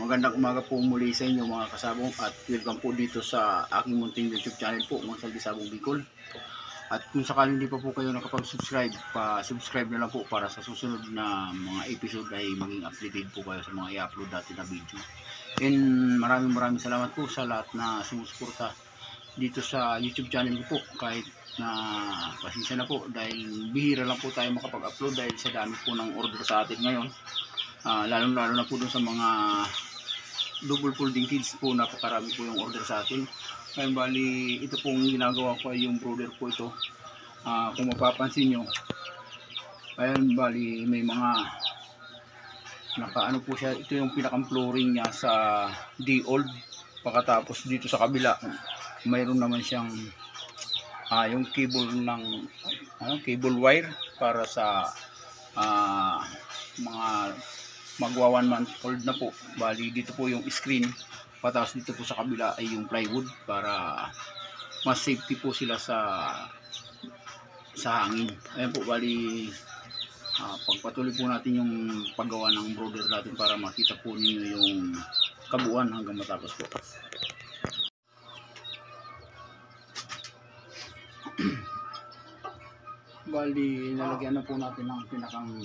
Magandang umaga po muli sa inyo mga kasabong at welcome po dito sa aking munting YouTube channel po, Mang Saldi Sabong Bicol. At kung sakaling hindi pa po kayo nakapag-subscribe, pa-subscribe na lang po para sa susunod na mga episode ay maging updated po kayo sa mga i-upload natin na video. And maraming salamat po sa lahat na sumusuporta dito sa YouTube channel ko po, kahit na pasensya na po dahil bihira lang po tayo makapag-upload dahil sa dami po ng order sa atin ngayon. Lalo na po dun sa mga double folding kids po, napakarami po yung order sa atin. Kaya bali ito pong ginagawa ko ay yung brother po ito. Kung mapapansin nyo, ayan, bali may mga nakaano po siya. Ito yung pinakang flooring niya sa D-old. Pagkatapos dito sa kabila mayroon naman siyang yung cable ng cable wire para sa mga magwa 1 month old na po. Bali dito po yung screen, patapos dito po sa kabila ay yung plywood para mas safety po sila sa hangin. Ayan po, bali pagpatuloy po natin yung paggawa ng brother natin para makita po ninyo yung kabuuan hanggang matapos po. Bali nalagyan na po natin ng pinakang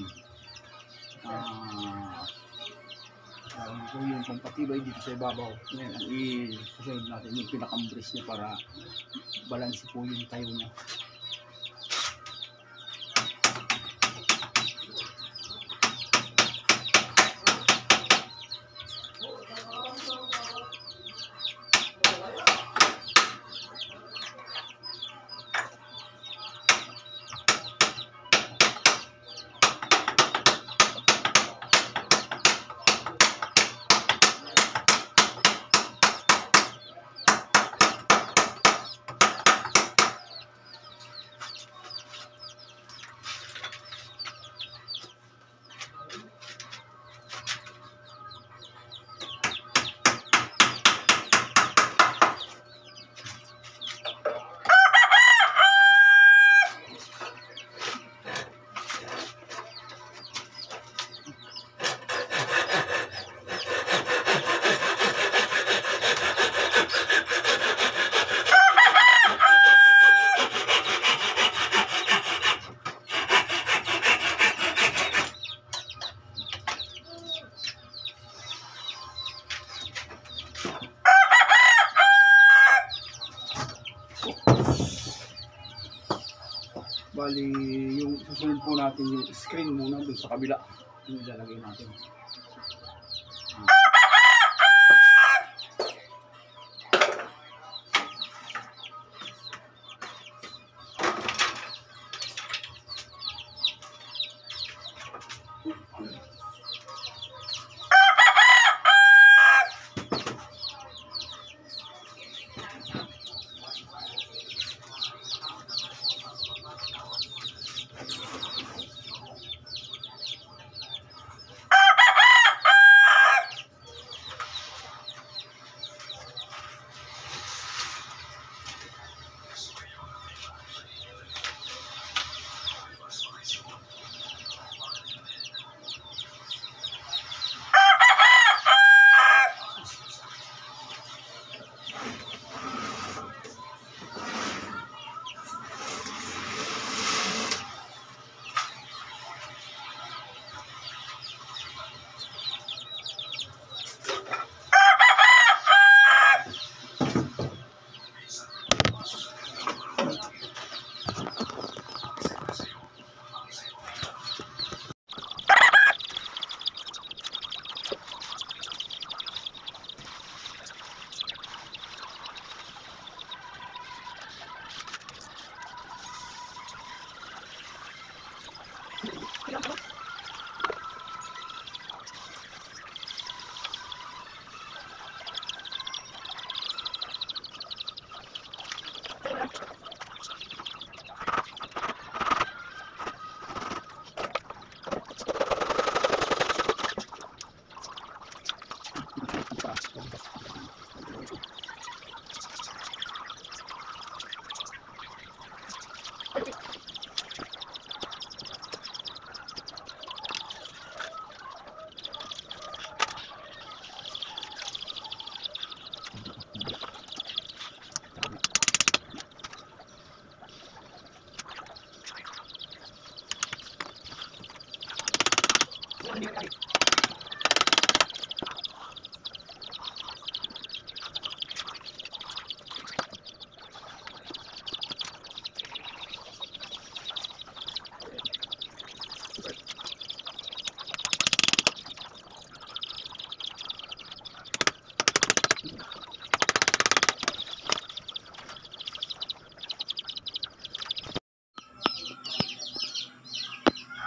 po yung pampatibay dito sa ibabaw. Ngayon ang isusunod natin yung pinakang brace niya para balance po yung tayo niya. Bali yung susunod po natin yung screen muna dun sa kabila, yung ilalagay natin.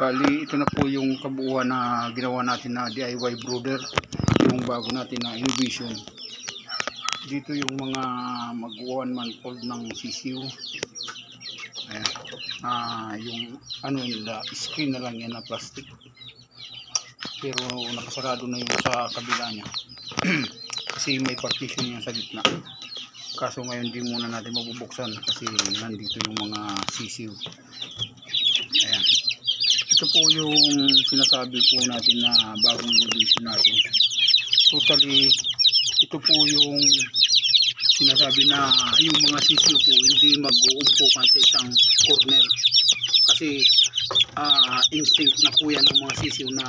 Bali, ito na po yung kabuuan na ginawa natin na DIY brooder, yung bago natin na innovation. Dito yung mga mag 1 month old ng sisiw. Ayan. Yung ano nila, screen na lang yan na plastic. Pero nakasarado na yung sa kabila niya. Kasi may partition yan sa gitna. Kaso ngayon di muna natin mabubuksan kasi nandito yung mga sisiw. Ayan. Ito po yung sinasabi po natin na bagong innovation natin. Totally, ito po yung sinasabi na yung mga sisiw po hindi mag-uumpukan sa isang corner. Kasi instinct na po yan ng mga sisiw na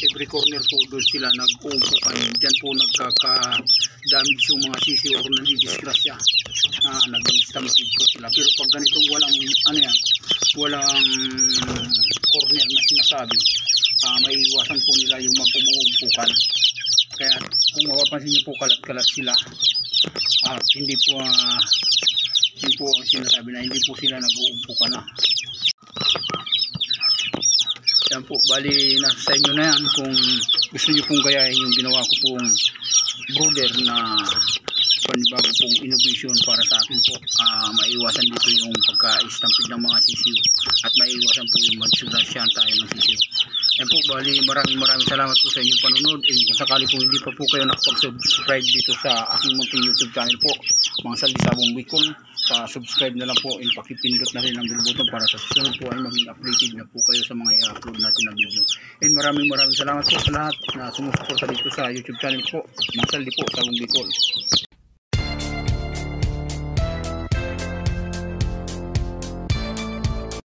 every corner po doon sila nag-uumpukan. Diyan po nagkaka-damage yung mga sisiw o nagdidisgrasya. Nag-stampede po sila. Pero pag ganitong walang ano yan, walang corner na sinasabi, may iwasan po nila yung mag-uumpukan. Kaya kung mapapansin nyo po kalat-kalat sila, hindi po yun po ang sinasabi na hindi po sila nag-uumpukan na. Yan po, bali nasa inyo na yan kung gusto nyo pong gayahin yung ginawa ko pong brooder na panibago pong innovation para sa akin po. Maiwasan dito yung pagka-stampede ng mga sisiw at maiwasan po yung magsulasyan tayo ng sisiw. Yan po, bali maraming salamat po sa inyong panunod. Kung sakali po hindi pa po kayo nakapag-subscribe dito sa aking munting YouTube channel po, mga Saldisabong Bicol, subscribe na lang po and pakipindot na rin ang bell button para sa susunod po ay maging updated na po kayo sa mga i-upload natin na video. And maraming salamat po sa lahat na sumusuporta dito sa YouTube channel po, mga Saldi po, Sabong Bicol.